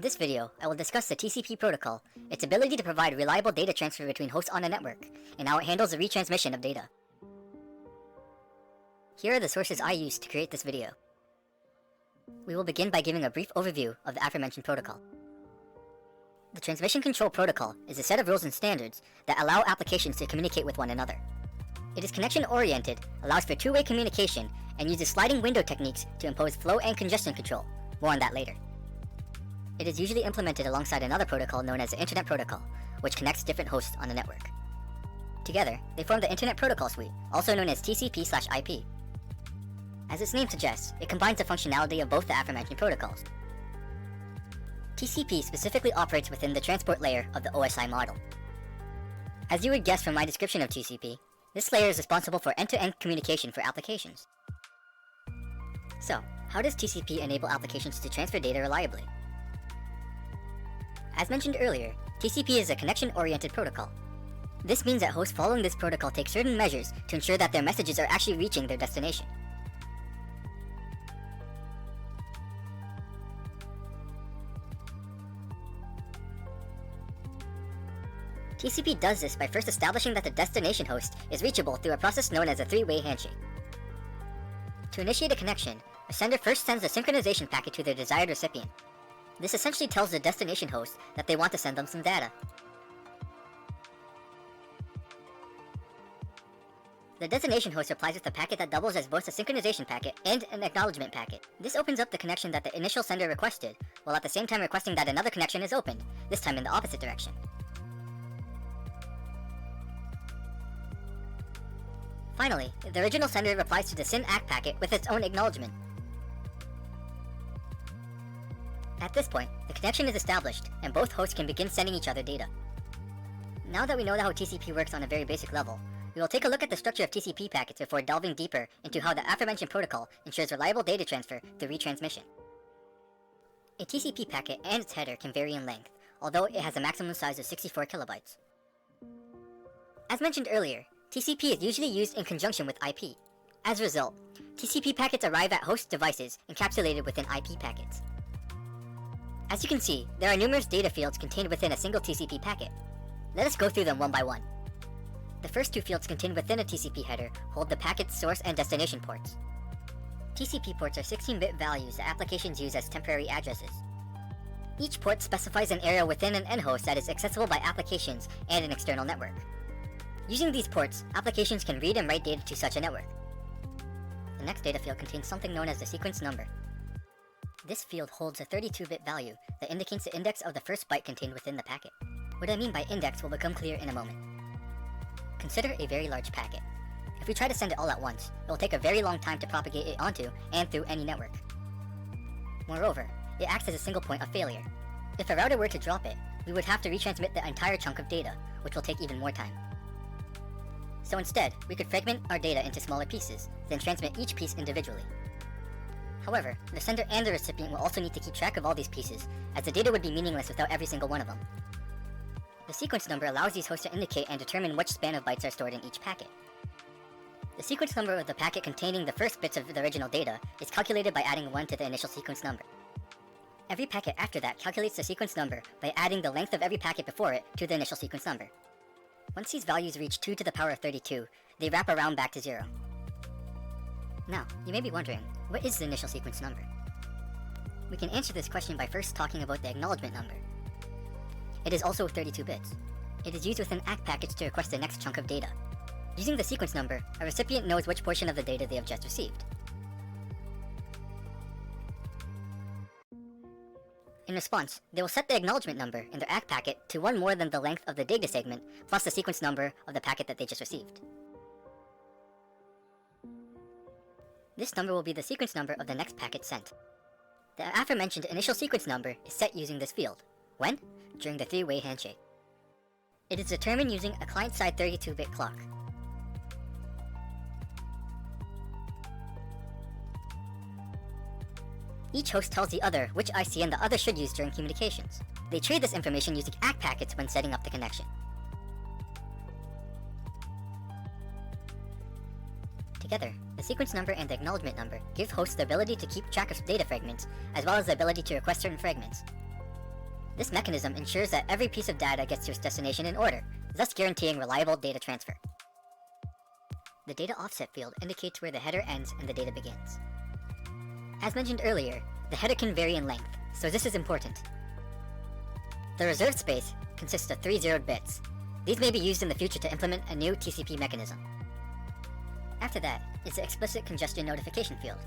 In this video, I will discuss the TCP protocol, its ability to provide reliable data transfer between hosts on a network, and how it handles the retransmission of data. Here are the sources I used to create this video. We will begin by giving a brief overview of the aforementioned protocol. The Transmission Control Protocol is a set of rules and standards that allow applications to communicate with one another. It is connection-oriented, allows for two-way communication, and uses sliding window techniques to impose flow and congestion control. More on that later. It is usually implemented alongside another protocol known as the Internet Protocol, which connects different hosts on the network. Together, they form the Internet Protocol Suite, also known as TCP/IP. As its name suggests, it combines the functionality of both the aforementioned protocols. TCP specifically operates within the transport layer of the OSI model. As you would guess from my description of TCP, this layer is responsible for end-to-end communication for applications. So, how does TCP enable applications to transfer data reliably? As mentioned earlier, TCP is a connection-oriented protocol. This means that hosts following this protocol take certain measures to ensure that their messages are actually reaching their destination. TCP does this by first establishing that the destination host is reachable through a process known as a three-way handshake. To initiate a connection, a sender first sends a synchronization packet to their desired recipient. This essentially tells the destination host that they want to send them some data. The destination host replies with a packet that doubles as both a synchronization packet and an acknowledgement packet. This opens up the connection that the initial sender requested, while at the same time requesting that another connection is opened, this time in the opposite direction. Finally, the original sender replies to the SYN-ACK packet with its own acknowledgement. At this point, the connection is established, and both hosts can begin sending each other data. Now that we know how TCP works on a very basic level, we will take a look at the structure of TCP packets before delving deeper into how the aforementioned protocol ensures reliable data transfer through retransmission. A TCP packet and its header can vary in length, although it has a maximum size of 64 kilobytes. As mentioned earlier, TCP is usually used in conjunction with IP. As a result, TCP packets arrive at host devices encapsulated within IP packets. As you can see, there are numerous data fields contained within a single TCP packet. Let us go through them one by one. The first two fields contained within a TCP header hold the packet's source and destination ports. TCP ports are 16-bit values that applications use as temporary addresses. Each port specifies an area within an end host that is accessible by applications and an external network. Using these ports, applications can read and write data to such a network. The next data field contains something known as the sequence number. This field holds a 32-bit value that indicates the index of the first byte contained within the packet. What I mean by index will become clear in a moment. Consider a very large packet. If we try to send it all at once, it will take a very long time to propagate it onto and through any network. Moreover, it acts as a single point of failure. If a router were to drop it, we would have to retransmit the entire chunk of data, which will take even more time. So instead, we could fragment our data into smaller pieces, then transmit each piece individually. However, the sender and the recipient will also need to keep track of all these pieces, as the data would be meaningless without every single one of them. The sequence number allows these hosts to indicate and determine which span of bytes are stored in each packet. The sequence number of the packet containing the first bits of the original data is calculated by adding 1 to the initial sequence number. Every packet after that calculates the sequence number by adding the length of every packet before it to the initial sequence number. Once these values reach 2 to the power of 32, they wrap around back to 0. Now, you may be wondering, what is the initial sequence number? We can answer this question by first talking about the acknowledgement number. It is also 32 bits. It is used within ACK packets to request the next chunk of data. Using the sequence number, a recipient knows which portion of the data they have just received. In response, they will set the acknowledgement number in their ACK packet to one more than the length of the data segment plus the sequence number of the packet that they just received. This number will be the sequence number of the next packet sent. The aforementioned initial sequence number is set using this field. When? During the three-way handshake. It is determined using a client-side 32-bit clock. Each host tells the other which ICN the other should use during communications. They trade this information using ACK packets when setting up the connection. Together, the sequence number and the acknowledgement number give hosts the ability to keep track of data fragments, as well as the ability to request certain fragments. This mechanism ensures that every piece of data gets to its destination in order, thus guaranteeing reliable data transfer. The data offset field indicates where the header ends and the data begins. As mentioned earlier, the header can vary in length, so this is important. The reserved space consists of 3 zeroed bits. These may be used in the future to implement a new TCP mechanism. After that is the explicit congestion notification field.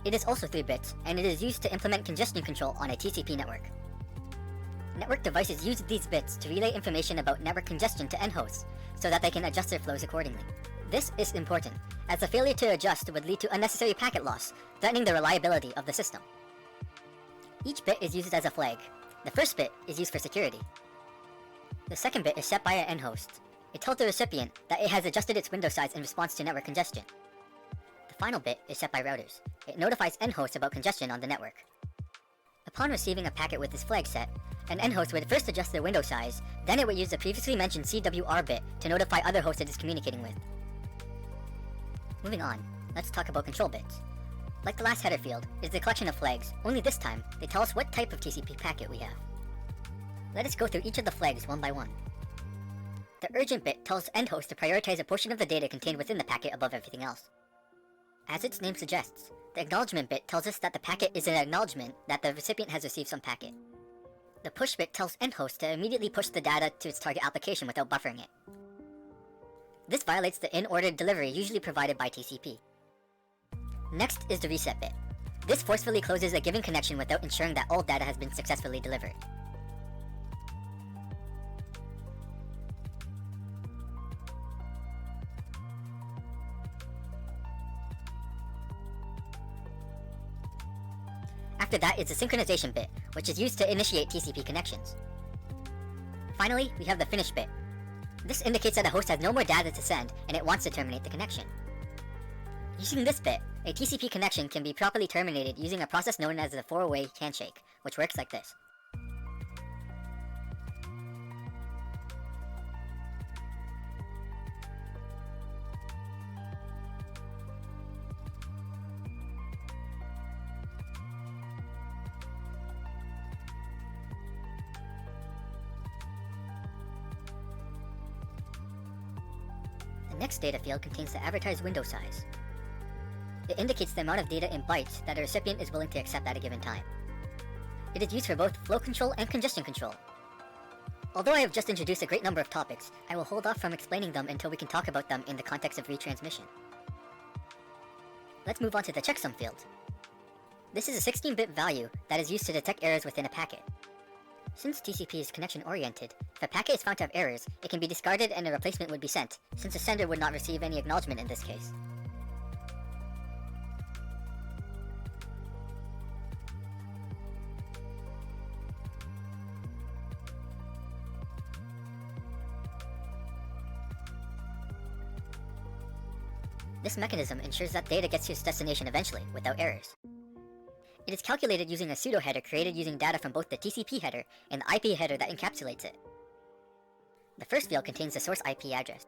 It is also 3 bits, and it is used to implement congestion control on a TCP network. Network devices use these bits to relay information about network congestion to end hosts, so that they can adjust their flows accordingly. This is important, as the failure to adjust would lead to unnecessary packet loss, threatening the reliability of the system. Each bit is used as a flag. The first bit is used for security. The second bit is set by an end host. It tells the recipient that it has adjusted its window size in response to network congestion. The final bit is set by routers. It notifies end hosts about congestion on the network. Upon receiving a packet with this flag set, an end host would first adjust their window size, then it would use the previously mentioned CWR bit to notify other hosts it is communicating with. Moving on, let's talk about control bits. Like the last header field, is the collection of flags, only this time, they tell us what type of TCP packet we have. Let us go through each of the flags one by one. The urgent bit tells end host to prioritize a portion of the data contained within the packet above everything else. As its name suggests, the acknowledgement bit tells us that the packet is an acknowledgement that the recipient has received some packet. The push bit tells end host to immediately push the data to its target application without buffering it. This violates the in-order delivery usually provided by TCP. Next is the reset bit. This forcefully closes a given connection without ensuring that all data has been successfully delivered. After that is the synchronization bit, which is used to initiate TCP connections. Finally, we have the finish bit. This indicates that a host has no more data to send and it wants to terminate the connection. Using this bit, a TCP connection can be properly terminated using a process known as the 4-way handshake, which works like this. The next data field contains the advertised window size. It indicates the amount of data in bytes that a recipient is willing to accept at a given time. It is used for both flow control and congestion control. Although I have just introduced a great number of topics, I will hold off from explaining them until we can talk about them in the context of retransmission. Let's move on to the checksum field. This is a 16-bit value that is used to detect errors within a packet. Since TCP is connection-oriented, if a packet is found to have errors, it can be discarded and a replacement would be sent, since the sender would not receive any acknowledgement in this case. This mechanism ensures that data gets to its destination eventually, without errors. It is calculated using a pseudo-header created using data from both the TCP header and the IP header that encapsulates it. The first field contains the source IP address.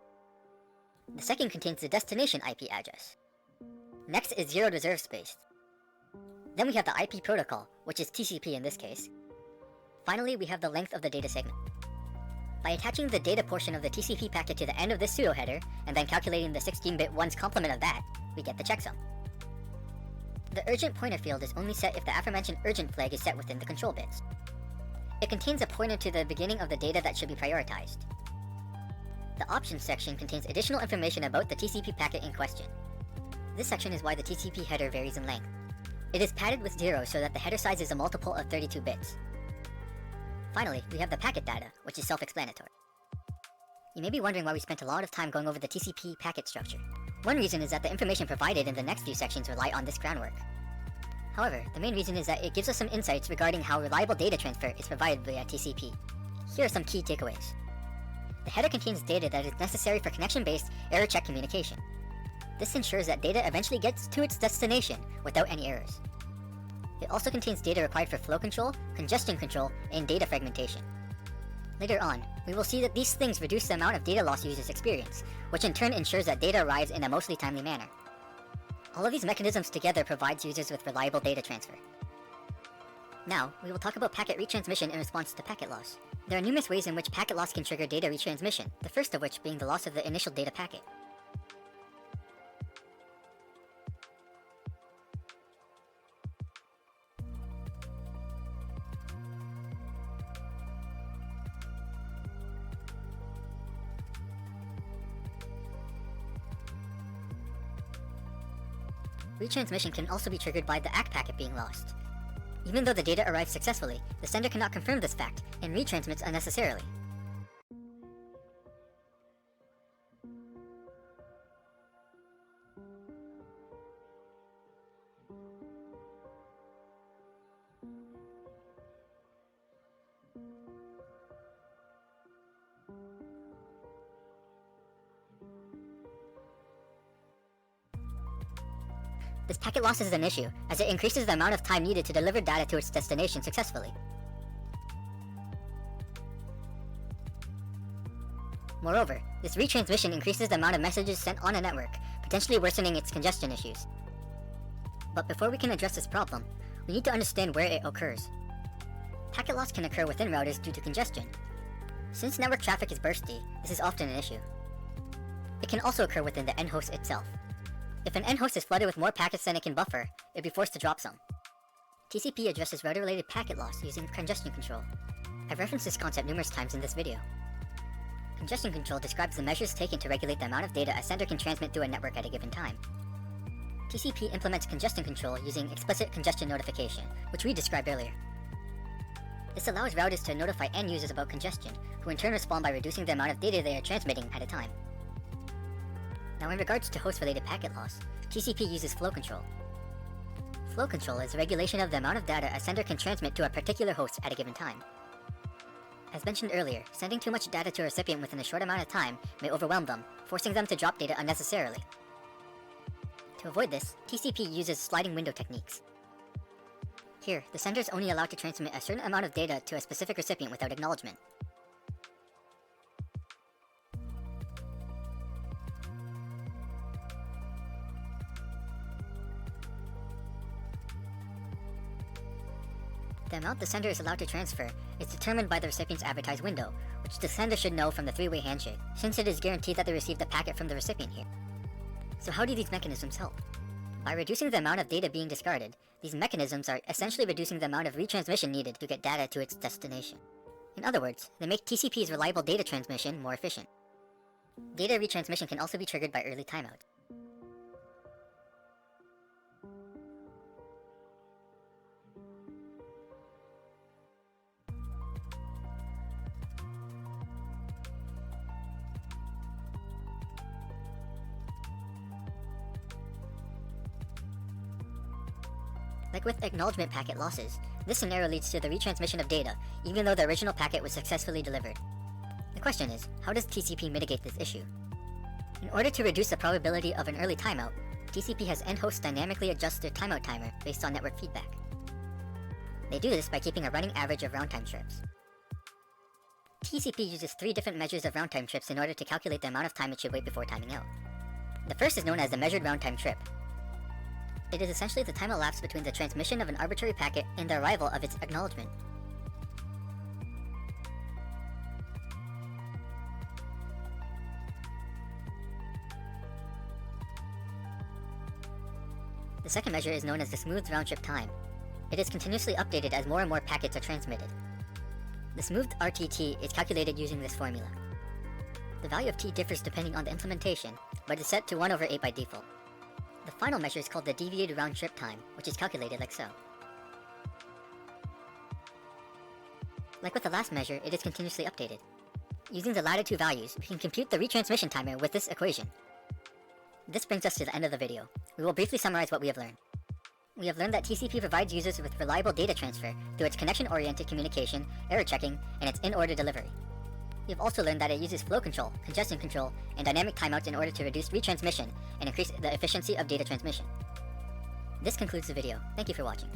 The second contains the destination IP address. Next is zeroed reserve space. Then we have the IP protocol, which is TCP in this case. Finally, we have the length of the data segment. By attaching the data portion of the TCP packet to the end of this pseudo-header, and then calculating the 16-bit 1's complement of that, we get the checksum. The urgent pointer field is only set if the aforementioned urgent flag is set within the control bits. It contains a pointer to the beginning of the data that should be prioritized. The options section contains additional information about the TCP packet in question. This section is why the TCP header varies in length. It is padded with 0 so that the header size is a multiple of 32 bits. Finally, we have the packet data, which is self-explanatory. You may be wondering why we spent a lot of time going over the TCP packet structure. One reason is that the information provided in the next few sections rely on this groundwork. However, the main reason is that it gives us some insights regarding how reliable data transfer is provided via TCP. Here are some key takeaways. The header contains data that is necessary for connection-based error check communication. This ensures that data eventually gets to its destination without any errors. It also contains data required for flow control, congestion control, and data fragmentation. Later on, we will see that these things reduce the amount of data loss users experience, which in turn ensures that data arrives in a mostly timely manner. All of these mechanisms together provides users with reliable data transfer. Now, we will talk about packet retransmission in response to packet loss. There are numerous ways in which packet loss can trigger data retransmission, the first of which being the loss of the initial data packet. Retransmission can also be triggered by the ACK packet being lost. Even though the data arrives successfully, the sender cannot confirm this fact and retransmits unnecessarily. This packet loss is an issue, as it increases the amount of time needed to deliver data to its destination successfully. Moreover, this retransmission increases the amount of messages sent on a network, potentially worsening its congestion issues. But before we can address this problem, we need to understand where it occurs. Packet loss can occur within routers due to congestion. Since network traffic is bursty, this is often an issue. It can also occur within the end host itself. If an end host is flooded with more packets than it can buffer, it'd be forced to drop some. TCP addresses router-related packet loss using congestion control. I've referenced this concept numerous times in this video. Congestion control describes the measures taken to regulate the amount of data a sender can transmit through a network at a given time. TCP implements congestion control using explicit congestion notification, which we described earlier. This allows routers to notify end users about congestion, who in turn respond by reducing the amount of data they are transmitting at a time. Now in regards to host-related packet loss, TCP uses flow control. Flow control is the regulation of the amount of data a sender can transmit to a particular host at a given time. As mentioned earlier, sending too much data to a recipient within a short amount of time may overwhelm them, forcing them to drop data unnecessarily. To avoid this, TCP uses sliding window techniques. Here, the sender is only allowed to transmit a certain amount of data to a specific recipient without acknowledgement. The amount the sender is allowed to transfer is determined by the recipient's advertised window, which the sender should know from the three-way handshake, since it is guaranteed that they received the packet from the recipient here. So how do these mechanisms help? By reducing the amount of data being discarded, these mechanisms are essentially reducing the amount of retransmission needed to get data to its destination. In other words, they make TCP's reliable data transmission more efficient. Data retransmission can also be triggered by early timeouts. Like with acknowledgement packet losses, this scenario leads to the retransmission of data, even though the original packet was successfully delivered. The question is, how does TCP mitigate this issue? In order to reduce the probability of an early timeout, TCP has end hosts dynamically adjust their timeout timer based on network feedback. They do this by keeping a running average of roundtime trips. TCP uses 3 different measures of roundtime trips in order to calculate the amount of time it should wait before timing out. The first is known as the measured roundtime trip. It is essentially the time elapsed between the transmission of an arbitrary packet and the arrival of its acknowledgement. The second measure is known as the smoothed round-trip time. It is continuously updated as more and more packets are transmitted. The smoothed RTT is calculated using this formula. The value of t differs depending on the implementation, but is set to 1/8 by default. The final measure is called the deviated round-trip time, which is calculated like so. Like with the last measure, it is continuously updated. Using the latter two values, we can compute the retransmission timer with this equation. This brings us to the end of the video. We will briefly summarize what we have learned. We have learned that TCP provides users with reliable data transfer through its connection-oriented communication, error checking, and its in-order delivery. We have also learned that it uses flow control, congestion control, and dynamic timeouts in order to reduce retransmission and increase the efficiency of data transmission. This concludes the video. Thank you for watching.